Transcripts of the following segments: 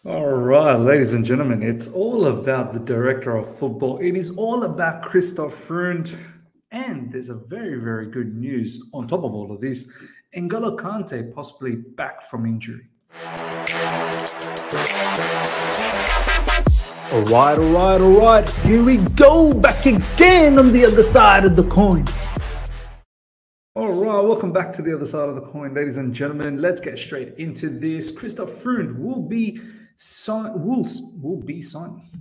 All right, ladies and gentlemen, it's all about the director of football. It is all about Christoph Freund. And there's a very, very good news on top of all of this. N'Golo Kante possibly back from injury. All right. Here we go, back again on the other side of the coin. All right, welcome back to the other side of the coin, ladies and gentlemen. Let's get straight into this. Christoph Freund will be signed.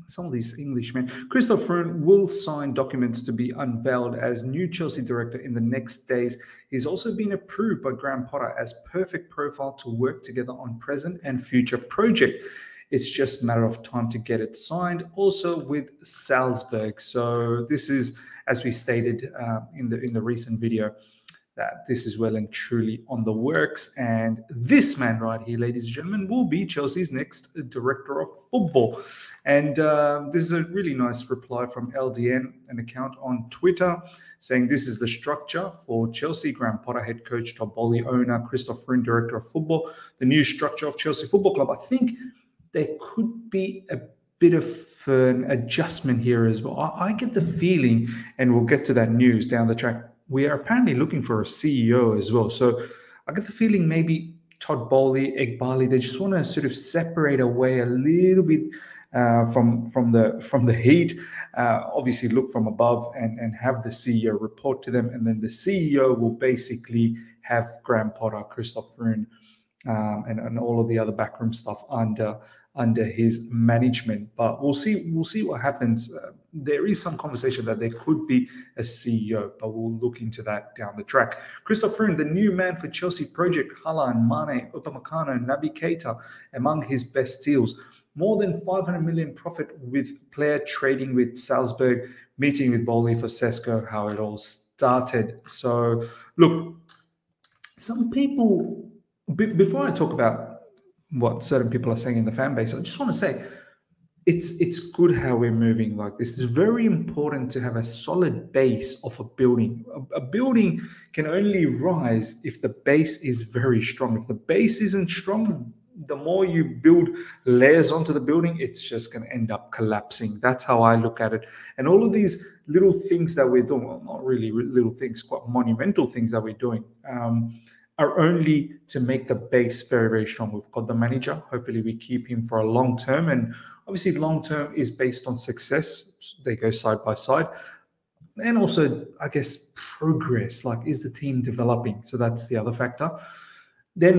Some of these English men. Christoph Freund will sign documents to be unveiled as new Chelsea director in the next days. He's also been approved by Graham Potter as perfect profile to work together on present and future project. It's just a matter of time to get it signed. Also with Salzburg. So this is, as we stated in the recent video, that this is well and truly on the works. And this man right here, ladies and gentlemen, will be Chelsea's next director of football. And this is a really nice reply from LDN, an account on Twitter, saying this is the structure for Chelsea. Graham Potter, head coach, Todd Boehly, owner, Christoph Freund, director of football. The new structure of Chelsea Football Club. I think there could be a bit of an adjustment here as well. I get the feeling, and we'll get to that news down the track, we are apparently looking for a CEO as well. So I get the feeling maybe Todd Boehly, Egbhali, they just want to sort of separate away a little bit from the heat. Obviously, look from above and have the CEO report to them, and then the CEO will basically have Graham Potter, Christoph Freund, and all of the other backroom stuff under his management. But we'll see what happens. There is some conversation that there could be a CEO, but we'll look into that down the track. Christoph Freund, the new man for Chelsea project, Haaland, Mané, Upamecano, Naby Keita, among his best deals. More than 500 million profit with player trading with Salzburg, meeting with Boehly for Šesko, how it all started. So look, some people, before I talk about what certain people are saying in the fan base, I just want to say it's good how we're moving like this. It's very important to have a solid base of a building. A building can only rise if the base is very strong. If the base isn't strong, the more you build layers onto the building, it's just going to end up collapsing. That's how I look at it. And all of these little things that we're doing, well, not really little things, quite monumental things that we're doing, are only to make the base very, very strong. We've got the manager. Hopefully we keep him for a long term. And obviously long term is based on success. They go side by side. And also, I guess, progress. Like, is the team developing? So that's the other factor. Then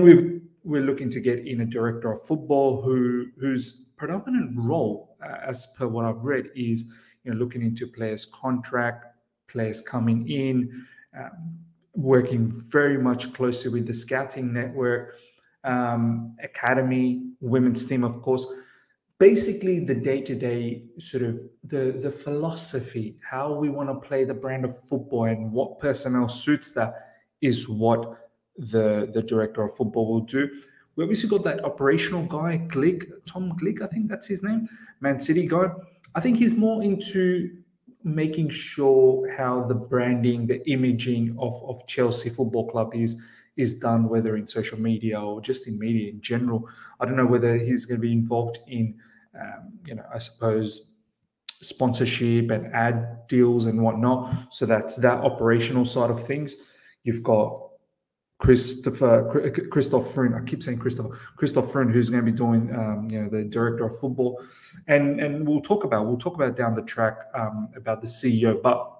we're looking to get in a director of football whose predominant role, as per what I've read, is looking into players' contract, players coming in, working very much closely with the scouting network, academy, women's team, of course. Basically, the day-to-day sort of the philosophy, how we want to play the brand of football and what personnel suits that is what the director of football will do. We obviously got that operational guy, Tom Glick, I think that's his name, Man City guy. I think he's more into making sure how the branding, the imaging of Chelsea Football Club is done, whether in social media or just in media in general. I don't know whether he's going to be involved in, I suppose, sponsorship and ad deals and whatnot. So that's that operational side of things. You've got Christoph Freund. I keep saying Christoph Freund, who's going to be doing, the director of football, and we'll talk about down the track about the CEO. But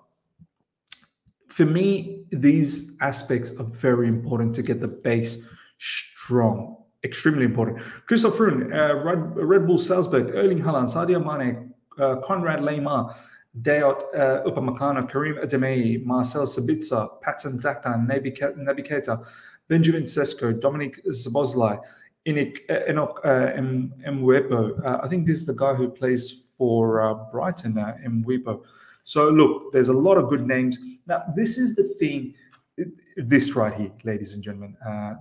for me, these aspects are very important to get the base strong. Extremely important. Christoph Freund, Red Bull Salzburg, Erling Haaland, Sadio Mane, Konrad Laimer, Dayot Upamecano, Karim Adeyemi, Marcel Sabitzer, Patson Daka, Naby Keita, Benjamin Šesko, Dominic Szoboszlai, Enoch Mwepo. I think this is the guy who plays for Brighton, Mwepo. So look, there's a lot of good names. Now, this is the thing, this right here, ladies and gentlemen.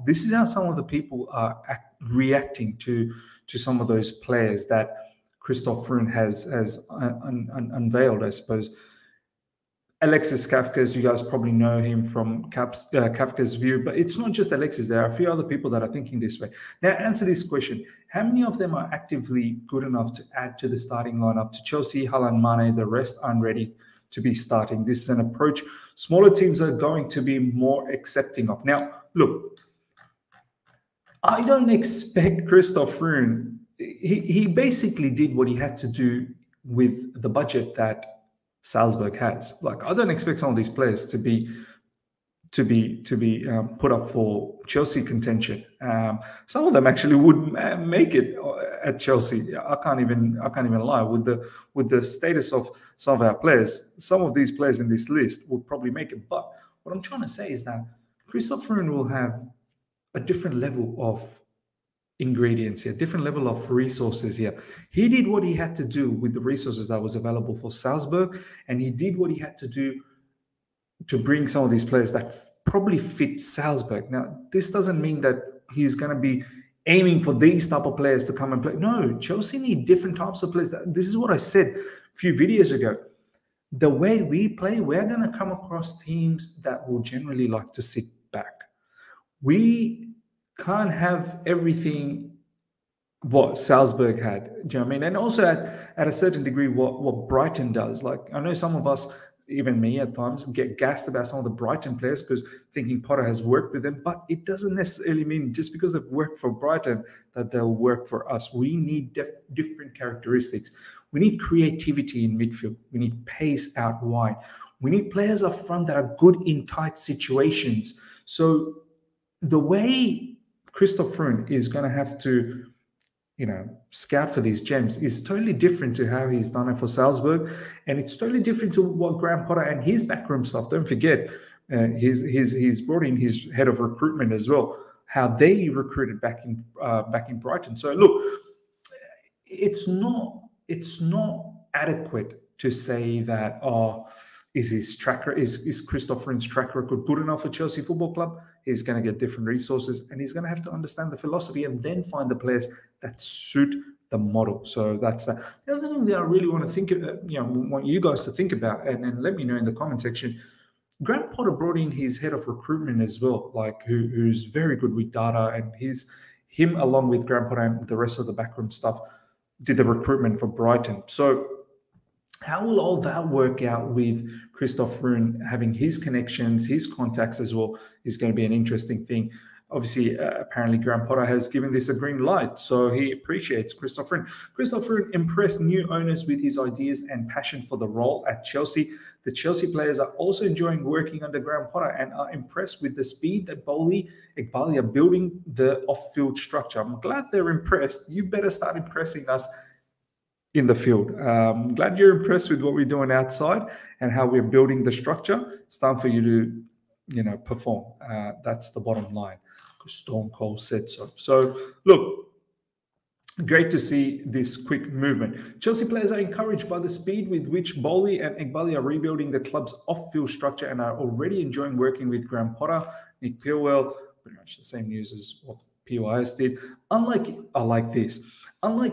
This is how some of the people are reacting to some of those players that Christoph Freund has unveiled, I suppose. Alexis Kafkas, you guys probably know him from Kafka's View, but it's not just Alexis. There are a few other people that are thinking this way. Now, answer this question. How many of them are actively good enough to add to the starting lineup? To Chelsea, Haaland, Mané, the rest aren't ready to be starting. This is an approach smaller teams are going to be more accepting of. Now, look, I don't expect Christoph Freund. He basically did what he had to do with the budget that Salzburg has. Like, I don't expect some of these players to be put up for Chelsea contention. Some of them actually would make it at Chelsea. I can't even lie with the status of some of our players. Some of these players in this list would probably make it. But what I'm trying to say is that Christoph Freund will have a different level of ingredients here, different level of resources here. He did what he had to do with the resources that was available for Salzburg, and he did what he had to do to bring some of these players that probably fit Salzburg. Now, this doesn't mean that he's going to be aiming for these type of players to come and play. No, Chelsea need different types of players. This is what I said a few videos ago. The way we play, we're going to come across teams that will generally like to sit back. We can't have everything what Salzburg had. Do you know what I mean? And also at a certain degree, what Brighton does. Like, I know some of us, even me at times, get gassed about some of the Brighton players because thinking Potter has worked with them, but it doesn't necessarily mean just because they've worked for Brighton that they'll work for us. We need different characteristics. We need creativity in midfield. We need pace out wide. We need players up front that are good in tight situations. So the way Christoph Freund is going to have to, scout for these gems is totally different to how he's done it for Salzburg, and it's totally different to what Graham Potter and his backroom stuff. Don't forget, he's brought in his head of recruitment as well. How they recruited back in Brighton. So look, it's not adequate to say that is Christoph Freund's track record good enough for Chelsea Football Club? He's going to get different resources, and he's going to have to understand the philosophy and then find the players that suit the model. So that's that. The other thing that I really want to think about, want you guys to think about, and let me know in the comment section. Graham Potter brought in his head of recruitment as well, like who's very good with data, and him along with Graham Potter and the rest of the backroom stuff did the recruitment for Brighton. So how will all that work out with Christoph Freund having his connections, his contacts as well, is going to be an interesting thing. Obviously, apparently Graham Potter has given this a green light, so he appreciates Christoph Freund. Christoph Freund impressed new owners with his ideas and passion for the role at Chelsea. The Chelsea players are also enjoying working under Graham Potter and are impressed with the speed that Boehly, Egbhali are building the off-field structure. I'm glad they're impressed. You better start impressing us in the field. Glad you're impressed with what we're doing outside and how we're building the structure. It's time for you to, perform. That's the bottom line. Because Stone Cold said so. So, look, great to see this quick movement. Chelsea players are encouraged by the speed with which Boehly and Egbhali are rebuilding the club's off-field structure and are already enjoying working with Graham Potter, Nick Peelwell, pretty much the same news as what PYS did. Unlike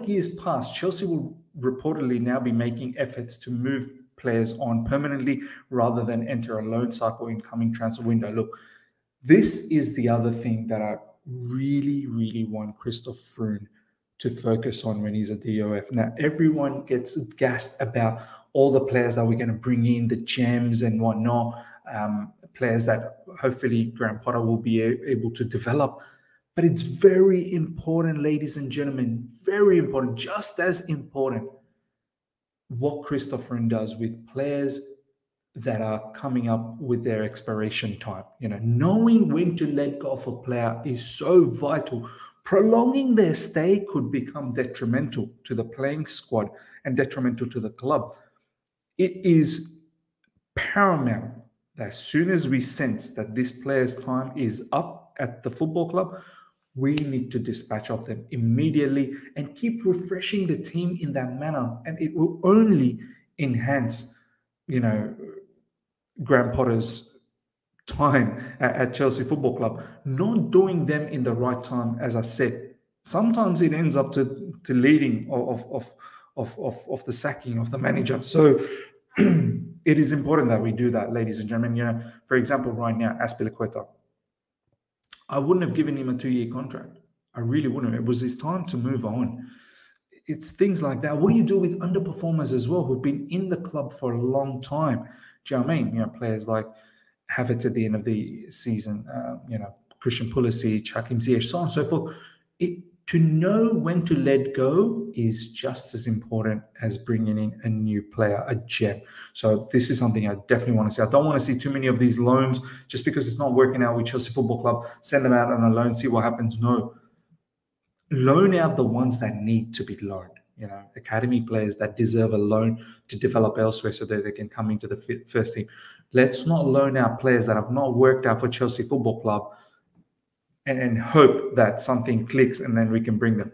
years past, Chelsea will reportedly now be making efforts to move players on permanently rather than enter a loan cycle in coming transfer window. Look, this is the other thing that I really, really want Christoph Freund to focus on when he's at the DOF. Now, everyone gets gassed about all the players that we're going to bring in, the gems and whatnot, players that hopefully Graham Potter will be able to develop. But it's very important, ladies and gentlemen, very important, just as important, what Christoph Freund does with players that are coming up with their expiration time. Knowing when to let go of a player is so vital. Prolonging their stay could become detrimental to the playing squad and detrimental to the club. It is paramount that as soon as we sense that this player's time is up at the football club, we need to dispatch of them immediately and keep refreshing the team in that manner. And it will only enhance, Graham Potter's time at Chelsea Football Club. Not doing them in the right time, as I said, sometimes it ends up to leading of the sacking of the manager. So it is important that we do that, ladies and gentlemen. You know, for example, right now, Azpilicueta, I wouldn't have given him a 2-year contract. I really wouldn't. It was his time to move on. It's things like that. What do you do with underperformers as well who've been in the club for a long time? Do you know what I mean? You know, players like Havertz at the end of the season, you know, Christian Pulisic, Hakim Ziyech, so on and so forth. To know when to let go is just as important as bringing in a new player, a gem. So this is something I definitely want to see. I don't want to see too many of these loans just because it's not working out with Chelsea Football Club. Send them out on a loan, see what happens. No. Loan out the ones that need to be loaned. You know, academy players that deserve a loan to develop elsewhere so that they can come into the first team. Let's not loan out players that have not worked out for Chelsea Football Club and hope that something clicks and then we can bring them.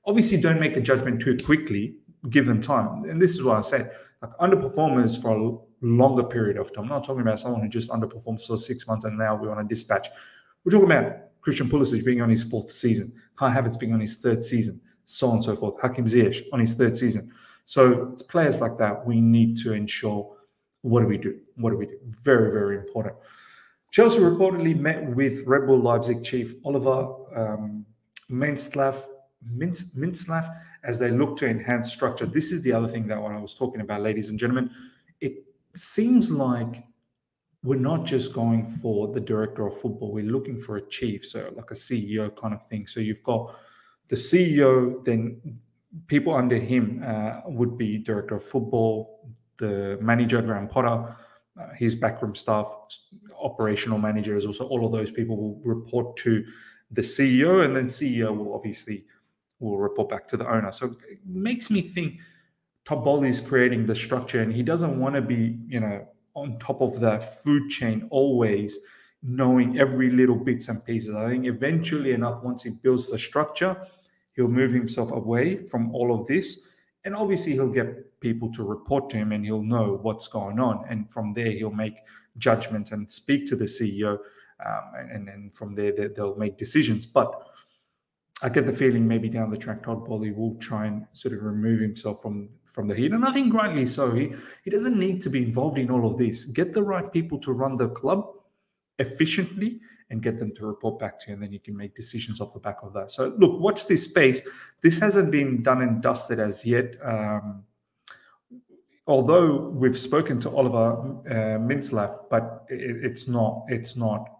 Obviously, don't make a judgment too quickly. Give them time. And this is what I said. Like underperformers for a longer period of time. I'm not talking about someone who just underperforms for 6 months and now we want to dispatch. We're talking about Christian Pulisic being on his 4th season. Kai Havertz being on his 3rd season. So on and so forth. Hakim Ziyech on his 3rd season. So it's players like that we need to ensure. What do we do? What do we do? Very, very important. Chelsea reportedly met with Red Bull Leipzig chief Oliver Mintzlaff as they look to enhance structure. This is the other thing that when I was talking about, ladies and gentlemen, it seems like we're not just going for the director of football. We're looking for a chief, so like a CEO kind of thing. So you've got the CEO, then people under him would be director of football, the manager, Graham Potter, his backroom staff, operational managers, also all of those people will report to the CEO, and then CEO will obviously report back to the owner. So it makes me think Boehly is creating the structure, and he doesn't want to be, you know, on top of the food chain always, knowing every little bits and pieces. I think eventually enough, once he builds the structure, he'll move himself away from all of this. And obviously he'll get people to report to him and he'll know what's going on. And from there, he'll make judgments and speak to the CEO. And then from there, they'll make decisions. But I get the feeling maybe down the track, Todd Boehly will try and sort of remove himself from the heat. And I think rightly so. He doesn't need to be involved in all of this. Get the right people to run the club efficiently and get them to report back to you, and then you can make decisions off the back of that. So look, watch this space. This hasn't been done and dusted as yet. Although we've spoken to Oliver Mintzlaff, but it's not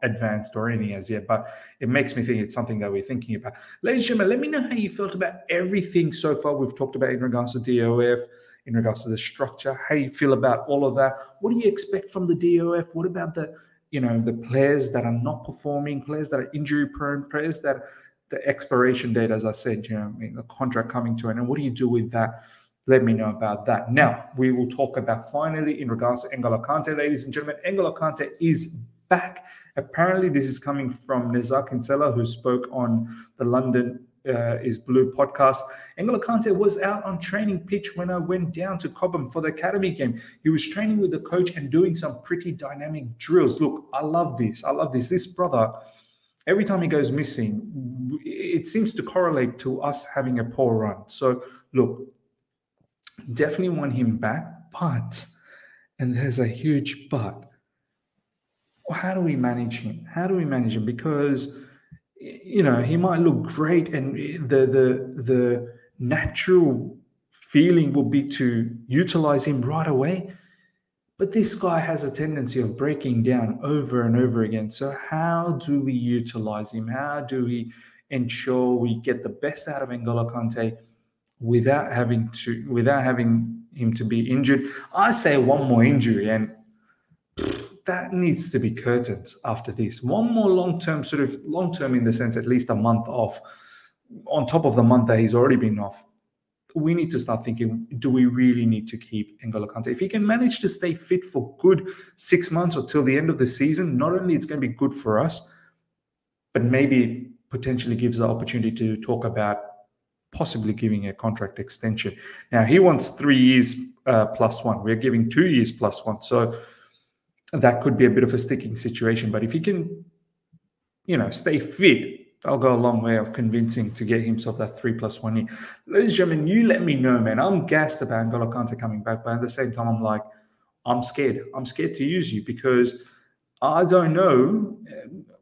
advanced or anything as yet. But it makes me think it's something that we're thinking about. Ladies and gentlemen, let me know how you felt about everything so far we've talked about in regards to DOF, in regards to the structure, how you feel about all of that. What do you expect from the DOF? What about the players that are not performing, players that are injury prone, players that the expiration date, as I said, the contract coming to an end. What do you do with that? Let me know about that. Now, we will talk about finally in regards to N'Golo Kante, ladies and gentlemen. N'Golo Kante is back. Apparently, this is coming from Nezar Kinsella, who spoke on the London is Blue podcast. N'Golo Kante was out on training pitch when I went down to Cobham for the academy game. He was training with the coach and doing some pretty dynamic drills. Look, I love this. I love this. This brother, every time he goes missing, it seems to correlate to us having a poor run. So, look, definitely want him back, but, and there's a huge but, how do we manage him? How do we manage him? Because he might look great, and the natural feeling would be to utilize him right away. But this guy has a tendency of breaking down over and over again. So how do we utilize him? How do we ensure we get the best out of N'Golo Kante without having him to be injured? I say one more injury, and that needs to be curtains after this. One more long-term in the sense at least a month off, on top of the month that he's already been off. We need to start thinking, do we really need to keep N'Golo Kante? If he can manage to stay fit for good 6 months or till the end of the season, not only it's going to be good for us, but maybe potentially gives the opportunity to talk about possibly giving a contract extension. Now, he wants 3 years plus one. We're giving 2 years plus one. So that could be a bit of a sticking situation. But if he can, stay fit, I'll go a long way of convincing to get himself that 3+1 year. Ladies and gentlemen, you let me know, man. I'm gassed about N'Golo Kante coming back, but at the same time, I'm like, I'm scared. I'm scared to use you because I don't know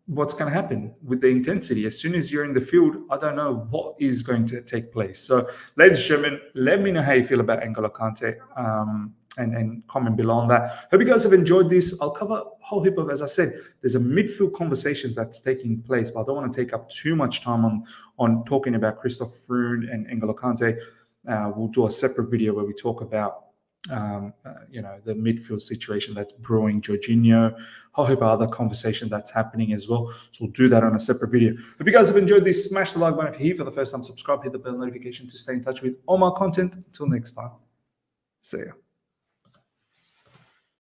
what's going to happen with the intensity. As soon as you're in the field, I don't know what is going to take place. So, ladies and gentlemen, let me know how you feel about N'Golo Kante and comment below on that. Hope you guys have enjoyed this. I'll cover a whole heap of, as I said, there's a midfield conversations that's taking place, but I don't want to take up too much time on talking about Christoph Freund and N'Golo Kante. We'll do a separate video where we talk about the midfield situation that's brewing, Jorginho, a whole heap of other conversation that's happening as well. So we'll do that on a separate video. If you guys have enjoyed this, smash the like button. If you're here for the first time, subscribe, hit the bell notification to stay in touch with all my content. Until next time, see ya.